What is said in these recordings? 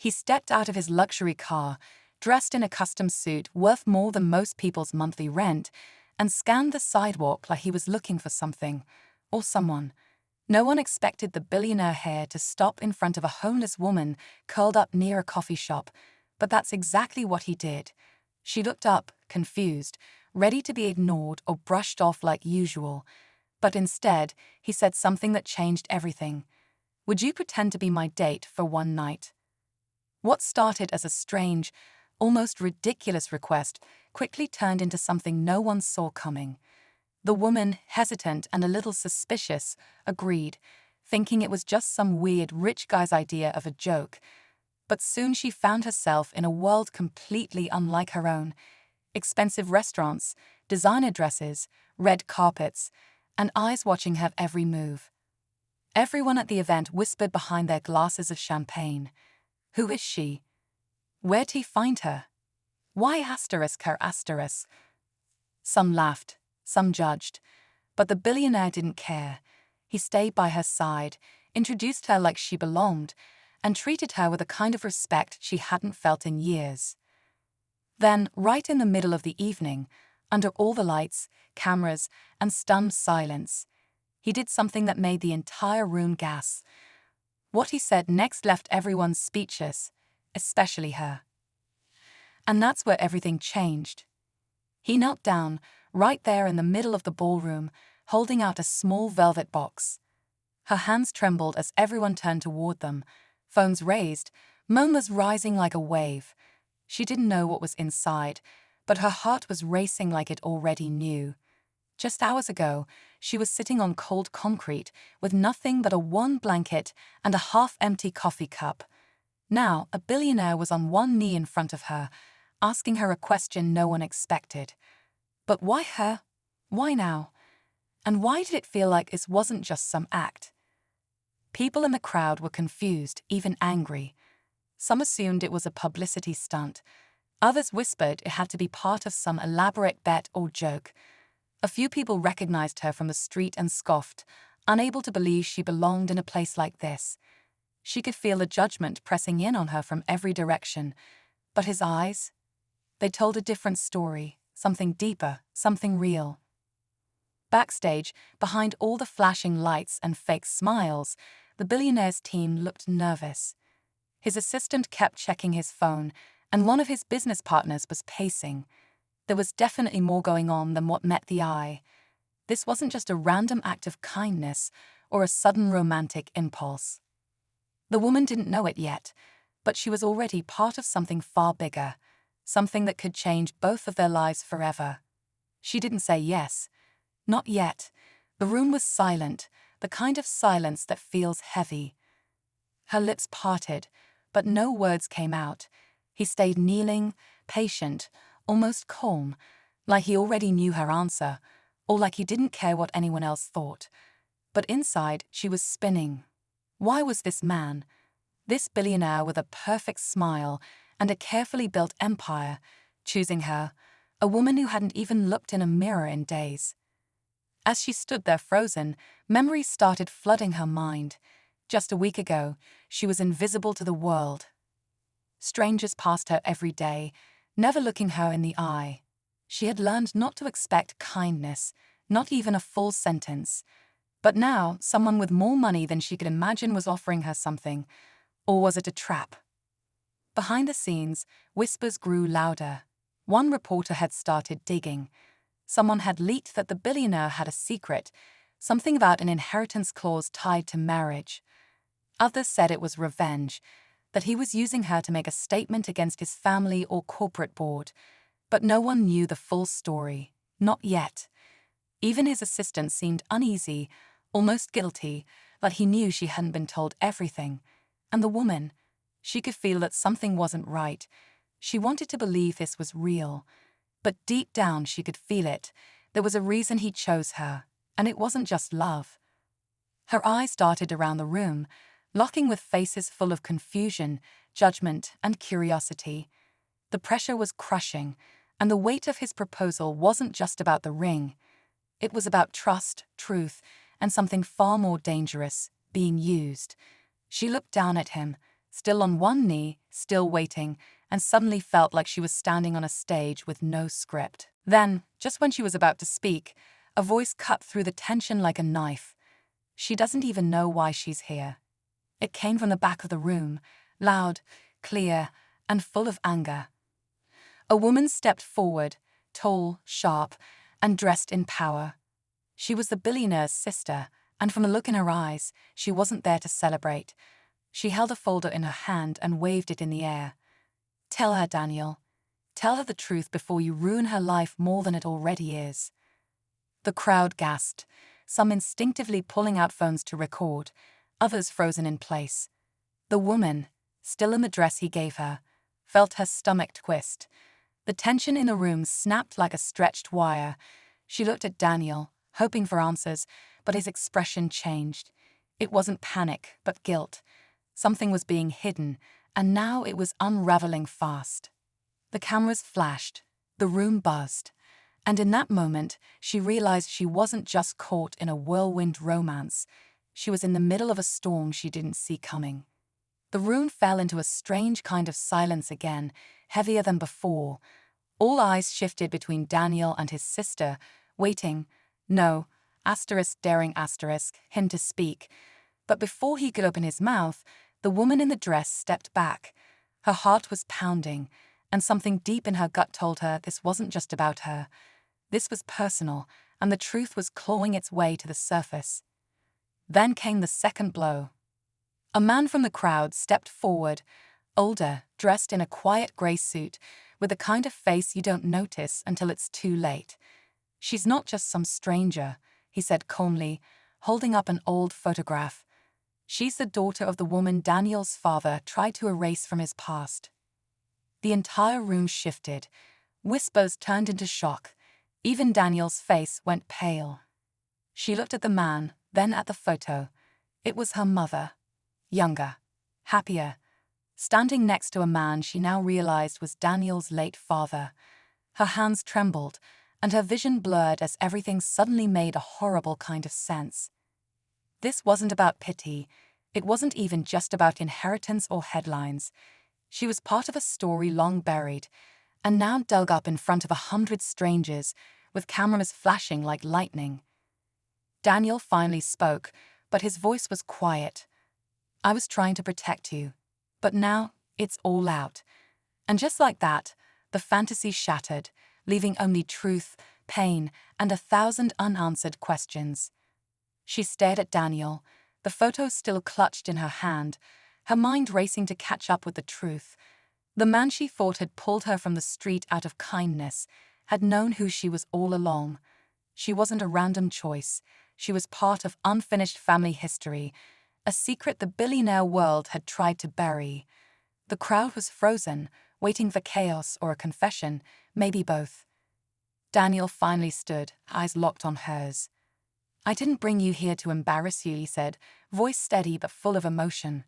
He stepped out of his luxury car, dressed in a custom suit worth more than most people's monthly rent, and scanned the sidewalk like he was looking for something, or someone. No one expected the billionaire heir to stop in front of a homeless woman curled up near a coffee shop, but that's exactly what he did. She looked up, confused, ready to be ignored or brushed off like usual. But instead, he said something that changed everything. "Would you pretend to be my date for one night?" What started as a strange, almost ridiculous request quickly turned into something no one saw coming. The woman, hesitant and a little suspicious, agreed, thinking it was just some weird rich guy's idea of a joke. But soon she found herself in a world completely unlike her own. Expensive restaurants, designer dresses, red carpets, and eyes watching her every move. Everyone at the event whispered behind their glasses of champagne. Who is she? Where'd he find her? Why asterisk her asterisk? Some laughed, some judged, but the billionaire didn't care. He stayed by her side, introduced her like she belonged, and treated her with a kind of respect she hadn't felt in years. Then, right in the middle of the evening, under all the lights, cameras, and stunned silence, he did something that made the entire room gasp. What he said next left everyone speechless, especially her. And that's where everything changed. He knelt down, right there in the middle of the ballroom, holding out a small velvet box. Her hands trembled as everyone turned toward them, phones raised, murmurs rising like a wave. She didn't know what was inside, but her heart was racing like it already knew. Just hours ago, she was sitting on cold concrete with nothing but a worn blanket and a half-empty coffee cup. Now, a billionaire was on one knee in front of her, asking her a question no one expected. But why her? Why now? And why did it feel like this wasn't just some act? People in the crowd were confused, even angry. Some assumed it was a publicity stunt. Others whispered it had to be part of some elaborate bet or joke. A few people recognized her from the street and scoffed, unable to believe she belonged in a place like this. She could feel the judgment pressing in on her from every direction. But his eyes? They told a different story, something deeper, something real. Backstage, behind all the flashing lights and fake smiles, the billionaire's team looked nervous. His assistant kept checking his phone, and one of his business partners was pacing. There was definitely more going on than what met the eye. This wasn't just a random act of kindness or a sudden romantic impulse. The woman didn't know it yet, but she was already part of something far bigger, something that could change both of their lives forever. She didn't say yes. Not yet. The room was silent, the kind of silence that feels heavy. Her lips parted, but no words came out. He stayed kneeling, patient, almost calm, like he already knew her answer, or like he didn't care what anyone else thought. But inside, she was spinning. Why was this man, this billionaire with a perfect smile and a carefully built empire, choosing her, a woman who hadn't even looked in a mirror in days? As she stood there frozen, memories started flooding her mind. Just a week ago, she was invisible to the world. Strangers passed her every day, never looking her in the eye. She had learned not to expect kindness, not even a full sentence. But now, someone with more money than she could imagine was offering her something. Or was it a trap? Behind the scenes, whispers grew louder. One reporter had started digging. Someone had leaked that the billionaire had a secret, something about an inheritance clause tied to marriage. Others said it was revenge, that he was using her to make a statement against his family or corporate board. But no one knew the full story, not yet. Even his assistant seemed uneasy, almost guilty, but he knew she hadn't been told everything. And the woman, she could feel that something wasn't right. She wanted to believe this was real. But deep down she could feel it. There was a reason he chose her, and it wasn't just love. Her eyes darted around the room, locking with faces full of confusion, judgment, and curiosity. The pressure was crushing, and the weight of his proposal wasn't just about the ring. It was about trust, truth, and something far more dangerous, being used. She looked down at him, still on one knee, still waiting, and suddenly felt like she was standing on a stage with no script. Then, just when she was about to speak, a voice cut through the tension like a knife. She doesn't even know why she's here. It came from the back of the room, loud, clear, and full of anger. A woman stepped forward, tall, sharp, and dressed in power. She was the billionaire's sister, and from the look in her eyes, she wasn't there to celebrate. She held a folder in her hand and waved it in the air. "Tell her, Daniel. Tell her the truth before you ruin her life more than it already is." The crowd gasped, some instinctively pulling out phones to record, others frozen in place. The woman, still in the dress he gave her, felt her stomach twist. The tension in the room snapped like a stretched wire. She looked at Daniel, hoping for answers, but his expression changed. It wasn't panic, but guilt. Something was being hidden, and now it was unraveling fast. The cameras flashed, the room buzzed, and in that moment, she realized she wasn't just caught in a whirlwind romance. She was in the middle of a storm she didn't see coming. The room fell into a strange kind of silence again, heavier than before. All eyes shifted between Daniel and his sister, waiting, daring him to speak. But before he could open his mouth, the woman in the dress stepped back. Her heart was pounding, and something deep in her gut told her this wasn't just about her. This was personal, and the truth was clawing its way to the surface. Then came the second blow. A man from the crowd stepped forward, older, dressed in a quiet grey suit, with the kind of face you don't notice until it's too late. "She's not just some stranger," he said calmly, holding up an old photograph. "She's the daughter of the woman Daniel's father tried to erase from his past." The entire room shifted. Whispers turned into shock. Even Daniel's face went pale. She looked at the man, then at the photo. It was her mother. Younger, happier, standing next to a man she now realized was Daniel's late father. Her hands trembled, and her vision blurred as everything suddenly made a horrible kind of sense. This wasn't about pity. It wasn't even just about inheritance or headlines. She was part of a story long buried, and now dug up in front of 100 strangers, with cameras flashing like lightning. Daniel finally spoke, but his voice was quiet. "I was trying to protect you, but now it's all out." And just like that, the fantasy shattered, leaving only truth, pain, and 1,000 unanswered questions. She stared at Daniel, the photo still clutched in her hand, her mind racing to catch up with the truth. The man she thought had pulled her from the street out of kindness had known who she was all along. She wasn't a random choice. She was part of unfinished family history, a secret the billionaire world had tried to bury. The crowd was frozen, waiting for chaos or a confession, maybe both. Daniel finally stood, eyes locked on hers. "I didn't bring you here to embarrass you," he said, voice steady but full of emotion.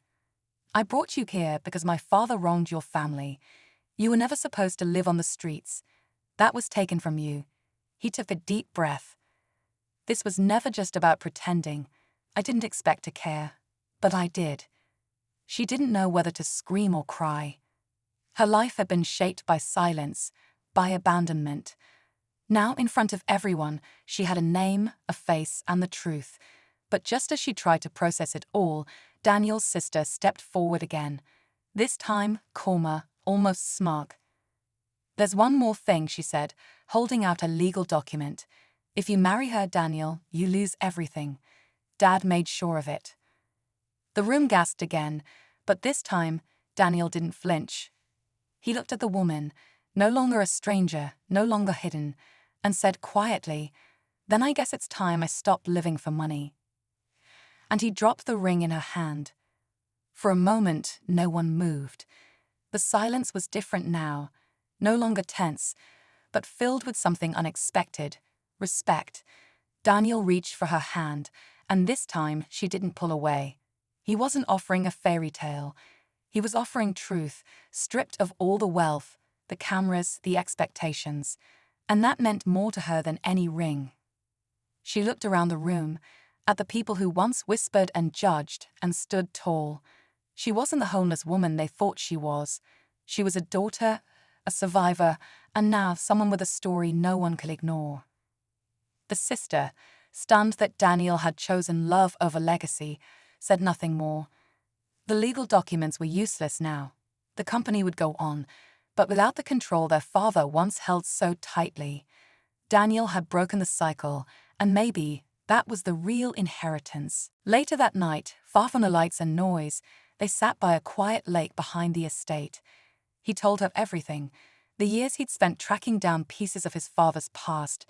"I brought you here because my father wronged your family. You were never supposed to live on the streets. That was taken from you." He took a deep breath. "This was never just about pretending. I didn't expect to care. But I did." She didn't know whether to scream or cry. Her life had been shaped by silence, by abandonment. Now, in front of everyone, she had a name, a face, and the truth. But just as she tried to process it all, Daniel's sister stepped forward again. This time, calmer, almost smug. "There's one more thing," she said, holding out a legal document. "If you marry her, Daniel, you lose everything. Dad made sure of it." The room gasped again, but this time, Daniel didn't flinch. He looked at the woman, no longer a stranger, no longer hidden, and said quietly, "Then I guess it's time I stopped living for money." And he dropped the ring in her hand. For a moment, no one moved. The silence was different now, no longer tense, but filled with something unexpected, respect. Daniel reached for her hand, and this time she didn't pull away. He wasn't offering a fairy tale. He was offering truth, stripped of all the wealth, the cameras, the expectations. And that meant more to her than any ring. She looked around the room, at the people who once whispered and judged and stood tall. She wasn't the homeless woman they thought she was. She was a daughter, a survivor, and now someone with a story no one could ignore. The sister, stunned that Daniel had chosen love over legacy, said nothing more. The legal documents were useless now. The company would go on, but without the control their father once held so tightly. Daniel had broken the cycle, and maybe that was the real inheritance. Later that night, far from the lights and noise, they sat by a quiet lake behind the estate. He told her everything, the years he'd spent tracking down pieces of his father's past,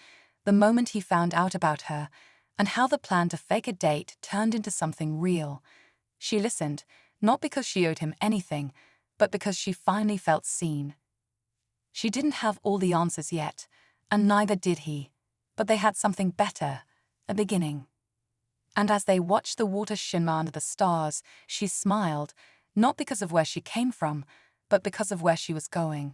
the moment he found out about her, and how the plan to fake a date turned into something real. She listened, not because she owed him anything, but because she finally felt seen. She didn't have all the answers yet, and neither did he, but they had something better, a beginning. And as they watched the water shimmer under the stars, she smiled, not because of where she came from, but because of where she was going.